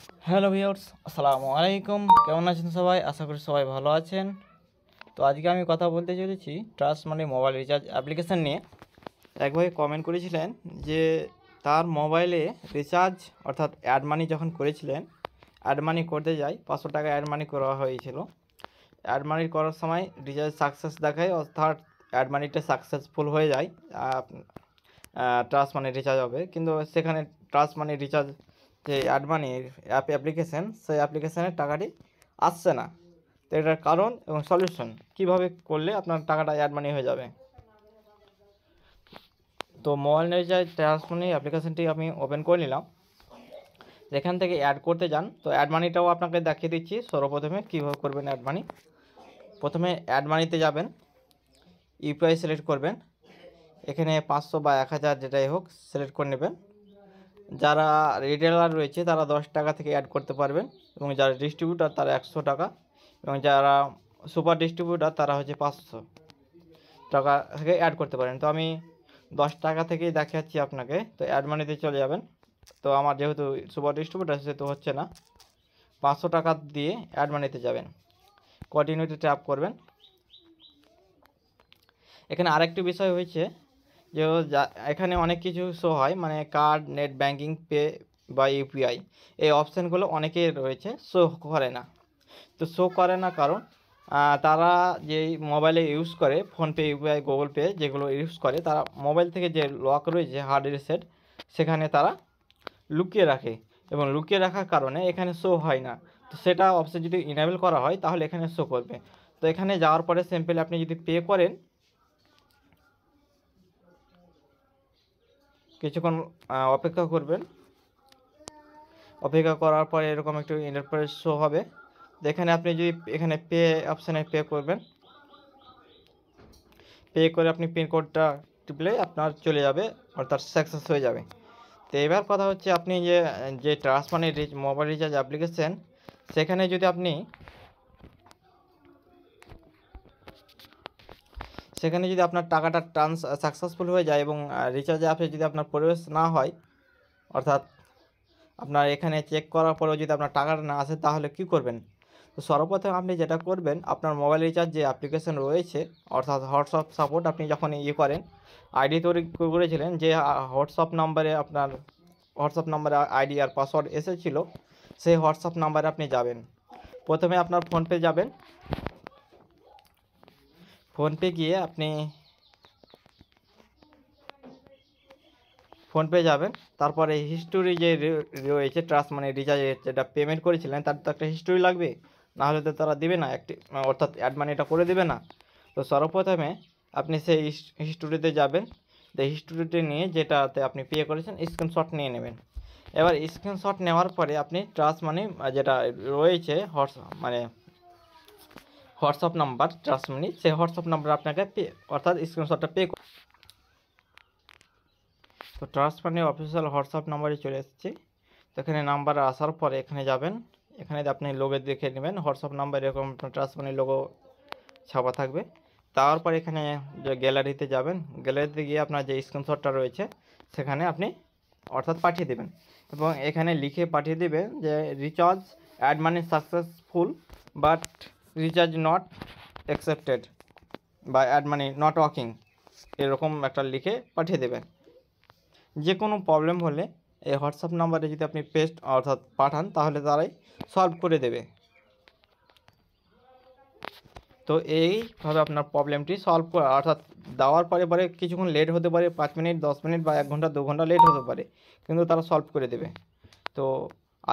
Hello viewers, আসসালামু আলাইকুম। কেমন আছেন সবাই? আশা করি সবাই ভালো আছেন। তো আজকে আমি কথা বলতে চলেছি ট্রাস্ট মানি মোবাইল রিচার্জ অ্যাপ্লিকেশান নিয়ে। এক ভাই কমেন্ট করেছিলেন যে তার মোবাইলে রিচার্জ অর্থাৎ অ্যাড মানি যখন করেছিলেন, অ্যাড মানি করতে যাই 500 টাকা অ্যাড মানি করা হয়েছিল। অ্যাড মানি করার সময় রিচার্জ সাকসেস দেখায়, অর্থাৎ অ্যাড মানিটা সাকসেসফুল হয়ে যায়, ট্রাস্ট মানি রিচার্জ হবে। কিন্তু সেখানে ট্রাস্ট মানি রিচার্জ যে অ্যাড মানির অ্যাপ্লিকেশান, সেই অ্যাপ্লিকেশানের টাকাটি আসছে না। তো এটার কারণ এবং সলিউশন কীভাবে করলে আপনার টাকাটা অ্যাড মানি হয়ে যাবে। তো মোবাইল রিচার্জ ট্রাস্ট মানি অ্যাপ্লিকেশানটি আমি ওপেন করে নিলাম। যেখান থেকে অ্যাড করতে যান, তো অ্যাড মানিটাও আপনাকে দেখিয়ে দিচ্ছি সর্বপ্রথমে কীভাবে করবেন অ্যাড মানি। প্রথমে অ্যাড মানিতে যাবেন, ইউপিআই সিলেক্ট করবেন, এখানে 500 বা 1000 যেটাই হোক সিলেক্ট করে নেবেন। যারা রিটেলার রয়েছে তারা 10 টাকা থেকে অ্যাড করতে পারবেন, এবং যারা ডিস্ট্রিবিউটার তারা 100 টাকা, এবং যারা সুপার ডিস্ট্রিবিউটার তারা হচ্ছে 500 টাকা থেকে অ্যাড করতে পারেন। তো আমি 10 টাকা থেকেই দেখাচ্ছি আপনাকে। তো অ্যাড মানিতে চলে যাবেন। তো আমার যেহেতু সুপার ডিস্ট্রিবিউটার সেহেতু হচ্ছে না, 500 টাকা দিয়ে অ্যাড মানিতে যাবেন, কন্টিনিউতে ট্যাপ করবেন। এখানে আরেকটি বিষয় হয়েছে যে এখানে অনেক কিছু শো হয়, মানে কার্ড, নেট ব্যাঙ্কিং, পে বা ইউপিআই, এই অপশানগুলো অনেকের রয়েছে, শো করে না। তো শো করে না কারণ তারা যেই মোবাইলে ইউজ করে ফোনপে, ইউপিআই, গুগল পে যেগুলো ইউজ করে, তারা মোবাইল থেকে যে লক রয়েছে হার্ড রিসেট, সেখানে তারা লুকিয়ে রাখে, এবং লুকিয়ে রাখার কারণে এখানে শো হয় না। তো সেটা অপশান যদি ইনেবল করা হয় তাহলে এখানে শো করবে। তো এখানে যাওয়ার পরে সিম্পলি আপনি যদি পে করেন, কিছুক্ষণ অপেক্ষা করবেন। অপেক্ষা করার পরে এরকম একটু ইন্টারপ্রেস শো হবে। এখানে আপনি যদি এখানে পে অপশানে পে করবেন, পে করে আপনি পিনকোডটা টিপলে আপনার চলে যাবে, অর্থাৎ সাকসেস হয়ে যাবে। তো এবার কথা হচ্ছে আপনি যে ট্রাস্ট মানি মোবাইল রিচার্জ অ্যাপ্লিকেশান, সেখানে যদি আপনি আপনার টাকাটা সাকসেসফুল হয়ে যায় এবং রিচার্জ অ্যাপে যদি আপনার প্রবেশ না হয়, অর্থাৎ আপনার এখানে চেক করার পরেও যদি আপনার টাকাটা না আসে, তাহলে কি করবেন? তো সর্বপ্রথম আপনি যেটা করবেন, আপনার মোবাইল রিচার্জ যে অ্যাপ্লিকেশন রয়েছে, অর্থাৎ হোয়াটসঅ্যাপ সাপোর্ট, আপনি যখন করেন আইডি তৈরি করেছিলেন, যে হোয়াটসঅ্যাপ নাম্বারে আপনার আইডি আর পাসওয়ার্ড এসেছিলো, সেই হোয়াটসঅ্যাপ নাম্বারে আপনি যাবেন। প্রথমে আপনার ফোনপে যাবেন, ফোনপে গিয়ে আপনি ফোনপে যাবেন। তারপরে হিস্টোরি যে রয়েছে ট্রাস্ট মানি রিচার্জের যেটা পেমেন্ট করেছিলেন, তার তো একটা হিস্টোরি লাগবে, নাহলে তো তারা দেবে না, অর্থাৎ অ্যাড মানিটা করে দেবে না। তো সর্বপ্রথমে আপনি সেই হিস্টোরিতে যাবেন। তো হিস্টোরিতে নিয়ে যেটাতে আপনি পে করেছেন স্ক্রিনশট নিয়ে নেবেন। এবার স্ক্রিনশট নেওয়ার পরে আপনি ট্রাস্ট মানি যেটা রয়েছে হোয়াটসঅ্যাপ নাম্বার ট্রাস্ট মানি, সেই হোয়াটসঅ্যাপ নাম্বার আপনাকে অর্থাৎ স্ক্রিনশটটা তো ট্রাস্ট মানি অফিসিয়াল হোয়াটসঅ্যাপ নাম্বারে চলে এসেছি। তো এখানে নাম্বার আসার পরে এখানে যাবেন, এখানে আপনি লোগো দেখে নেবেন, হোয়াটসঅ্যাপ নাম্বার এরকম ট্রাস্ট মানি লোগো ছাপা থাকবে। তারপর এখানে যে গ্যালারিতে যাবেন, গ্যালারিতে গিয়ে আপনার যে স্ক্রিনশটটা রয়েছে সেখানে আপনি অর্থাৎ পাঠিয়ে দেবেন, এবং এখানে লিখে পাঠিয়ে দেবেন যে recharge add money successful but recharge not accepted বা অ্যাড মানি নট ওয়ার্কিং, এরকম একটা লিখে পাঠিয়ে দেবেন। যে কোনো প্রবলেম হলে এই হোয়াটসঅ্যাপ নাম্বারে যদি আপনি অর্থাৎ পাঠান, তাহলে তারাই সলভ করে দেবে। তো এইভাবে আপনার প্রবলেমটি সলভ করা, অর্থাৎ দেওয়ার পরে কিছুক্ষণ লেট হতে পারে, 5 মিনিট, 10 মিনিট বা 1 ঘন্টা 2 ঘন্টা লেট হতে পারে, কিন্তু তারা সলভ করে দেবে। তো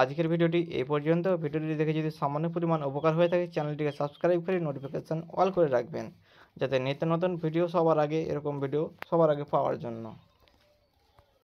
আজকের ভিডিওটি এই পর্যন্ত। ভিডিওটি দেখে যদি সামান্য পরিমাণ উপকার হয়ে থাকে, চ্যানেলটিকে সাবস্ক্রাইব করে নোটিফিকেশান অল করে রাখবেন, যাতে নিত্য নতুন ভিডিও সবার আগে, এরকম ভিডিও সবার আগে পাওয়ার জন্য।